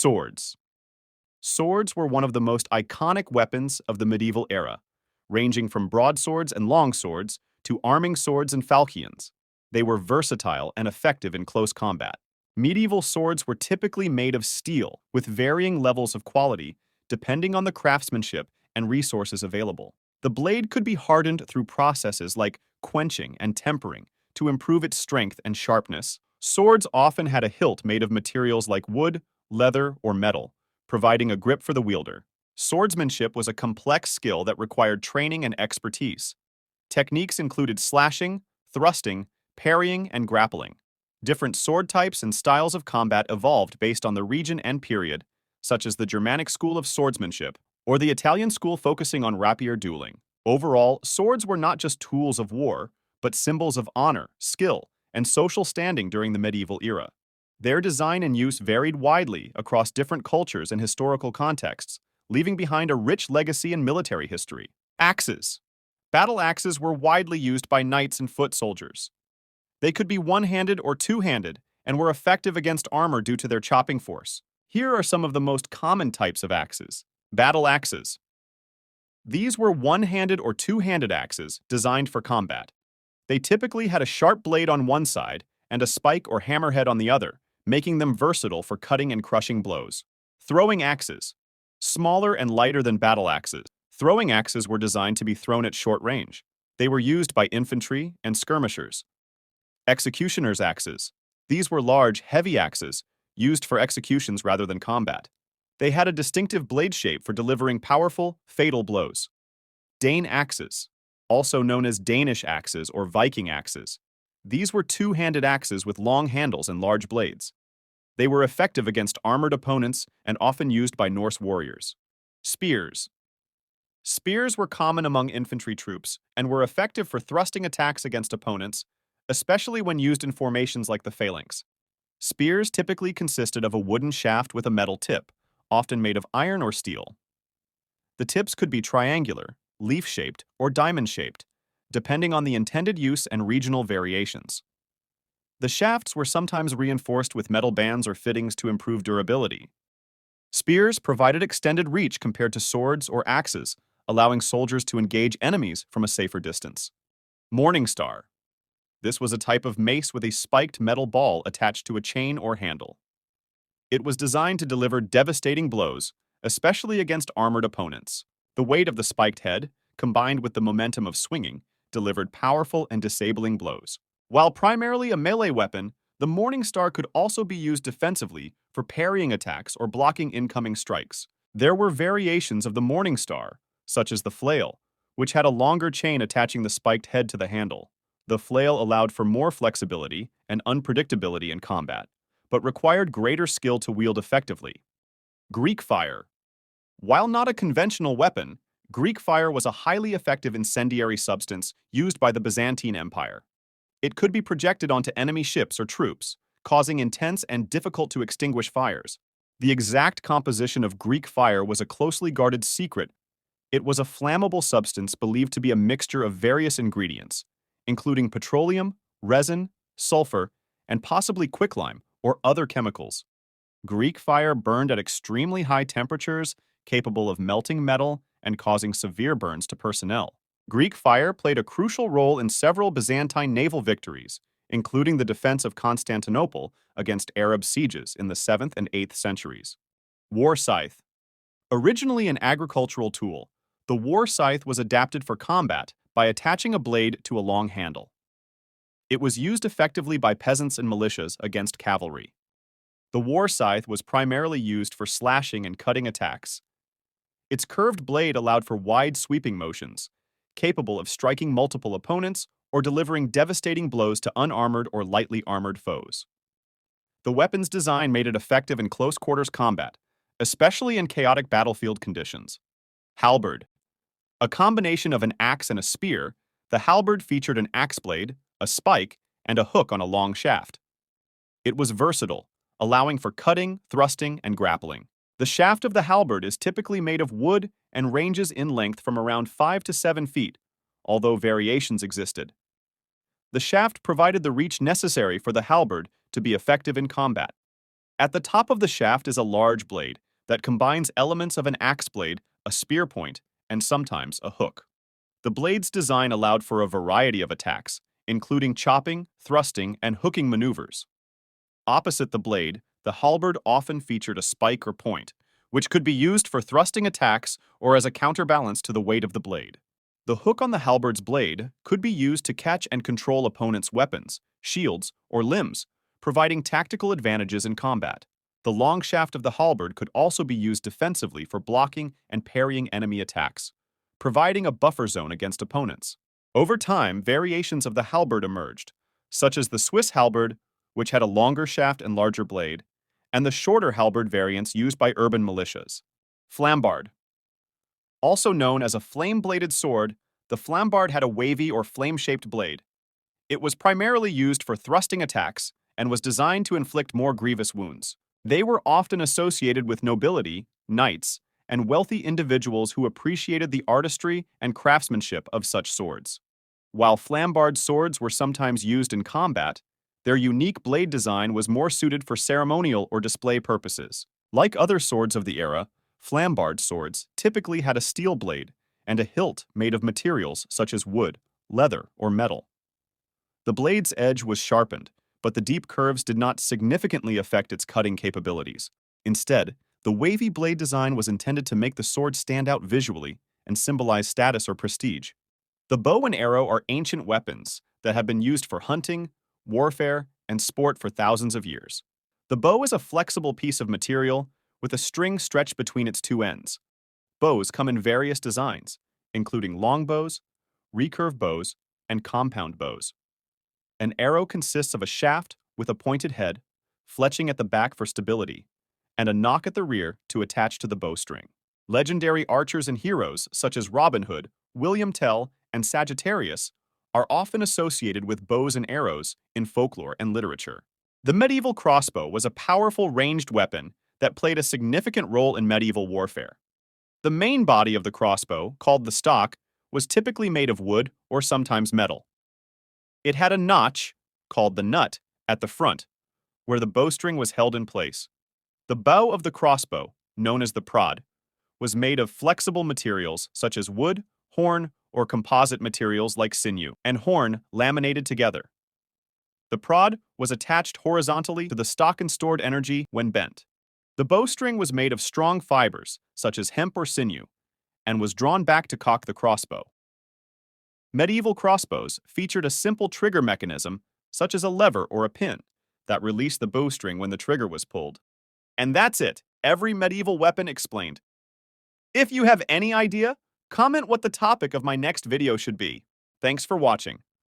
Swords. Swords were one of the most iconic weapons of the medieval era, ranging from broadswords and longswords to arming swords and falchions. They were versatile and effective in close combat. Medieval swords were typically made of steel, with varying levels of quality, depending on the craftsmanship and resources available. The blade could be hardened through processes like quenching and tempering to improve its strength and sharpness. Swords often had a hilt made of materials like wood, leather, or metal, providing a grip for the wielder. Swordsmanship was a complex skill that required training and expertise. Techniques included slashing, thrusting, parrying, and grappling. Different sword types and styles of combat evolved based on the region and period, such as the Germanic school of swordsmanship or the Italian school focusing on rapier dueling. Overall, swords were not just tools of war, but symbols of honor, skill, and social standing during the medieval era. Their design and use varied widely across different cultures and historical contexts, leaving behind a rich legacy in military history. Axes. Battle axes were widely used by knights and foot soldiers. They could be one-handed or two-handed and were effective against armor due to their chopping force. Here are some of the most common types of axes. Battle axes. These were one-handed or two-handed axes designed for combat. They typically had a sharp blade on one side and a spike or hammerhead on the other, making them versatile for cutting and crushing blows. Throwing axes. Smaller and lighter than battle axes, throwing axes were designed to be thrown at short range. They were used by infantry and skirmishers. Executioner's axes. These were large, heavy axes used for executions rather than combat. They had a distinctive blade shape for delivering powerful, fatal blows. Dane axes, also known as Danish axes or Viking axes. These were two-handed axes with long handles and large blades. They were effective against armored opponents and often used by Norse warriors. Spears. Spears were common among infantry troops and were effective for thrusting attacks against opponents, especially when used in formations like the phalanx. Spears typically consisted of a wooden shaft with a metal tip, often made of iron or steel. The tips could be triangular, leaf-shaped, or diamond-shaped, depending on the intended use and regional variations. The shafts were sometimes reinforced with metal bands or fittings to improve durability. Spears provided extended reach compared to swords or axes, allowing soldiers to engage enemies from a safer distance. Morning Star. This was a type of mace with a spiked metal ball attached to a chain or handle. It was designed to deliver devastating blows, especially against armored opponents. The weight of the spiked head, combined with the momentum of swinging, delivered powerful and disabling blows. While primarily a melee weapon, the Morning Star could also be used defensively for parrying attacks or blocking incoming strikes. There were variations of the Morning Star, such as the flail, which had a longer chain attaching the spiked head to the handle. The flail allowed for more flexibility and unpredictability in combat, but required greater skill to wield effectively. Greek fire. While not a conventional weapon, Greek fire was a highly effective incendiary substance used by the Byzantine Empire. It could be projected onto enemy ships or troops, causing intense and difficult-to-extinguish fires. The exact composition of Greek fire was a closely guarded secret. It was a flammable substance believed to be a mixture of various ingredients, including petroleum, resin, sulfur, and possibly quicklime or other chemicals. Greek fire burned at extremely high temperatures, capable of melting metal and causing severe burns to personnel. Greek fire played a crucial role in several Byzantine naval victories, including the defense of Constantinople against Arab sieges in the 7th and 8th centuries. War scythe. Originally an agricultural tool, the war scythe was adapted for combat by attaching a blade to a long handle. It was used effectively by peasants and militias against cavalry. The war scythe was primarily used for slashing and cutting attacks. Its curved blade allowed for wide sweeping motions, capable of striking multiple opponents or delivering devastating blows to unarmored or lightly armored foes. The weapon's design made it effective in close-quarters combat, especially in chaotic battlefield conditions. Halberd. A combination of an axe and a spear, the halberd featured an axe blade, a spike, and a hook on a long shaft. It was versatile, allowing for cutting, thrusting, and grappling. The shaft of the halberd is typically made of wood and ranges in length from around 5 to 7 feet, although variations existed. The shaft provided the reach necessary for the halberd to be effective in combat. At the top of the shaft is a large blade that combines elements of an axe blade, a spear point, and sometimes a hook. The blade's design allowed for a variety of attacks, including chopping, thrusting, and hooking maneuvers. Opposite the blade, the halberd often featured a spike or point, which could be used for thrusting attacks or as a counterbalance to the weight of the blade. The hook on the halberd's blade could be used to catch and control opponents' weapons, shields, or limbs, providing tactical advantages in combat. The long shaft of the halberd could also be used defensively for blocking and parrying enemy attacks, providing a buffer zone against opponents. Over time, variations of the halberd emerged, such as the Swiss halberd, which had a longer shaft and larger blade, and the shorter halberd variants used by urban militias. Flambard. Also known as a flame-bladed sword, the flambard had a wavy or flame-shaped blade. It was primarily used for thrusting attacks and was designed to inflict more grievous wounds. They were often associated with nobility, knights, and wealthy individuals who appreciated the artistry and craftsmanship of such swords. While flambard swords were sometimes used in combat, their unique blade design was more suited for ceremonial or display purposes. Like other swords of the era, flambard swords typically had a steel blade and a hilt made of materials such as wood, leather, or metal. The blade's edge was sharpened, but the deep curves did not significantly affect its cutting capabilities. Instead, the wavy blade design was intended to make the sword stand out visually and symbolize status or prestige. The bow and arrow are ancient weapons that have been used for hunting, warfare, and sport for thousands of years. The bow is a flexible piece of material with a string stretched between its two ends. Bows come in various designs, including long bows, recurve bows, and compound bows. An arrow consists of a shaft with a pointed head, fletching at the back for stability, and a nock at the rear to attach to the bowstring. Legendary archers and heroes such as Robin Hood, William Tell, and Sagittarius are often associated with bows and arrows in folklore and literature. The medieval crossbow was a powerful ranged weapon that played a significant role in medieval warfare. The main body of the crossbow, called the stock, was typically made of wood or sometimes metal. It had a notch, called the nut, at the front, where the bowstring was held in place. The bow of the crossbow, known as the prod, was made of flexible materials such as wood, horn, or composite materials like sinew and horn laminated together. The prod was attached horizontally to the stock and stored energy when bent. The bowstring was made of strong fibers, such as hemp or sinew, and was drawn back to cock the crossbow. Medieval crossbows featured a simple trigger mechanism, such as a lever or a pin, that released the bowstring when the trigger was pulled. And that's it, every medieval weapon explained. If you have any idea, comment what the topic of my next video should be. Thanks for watching.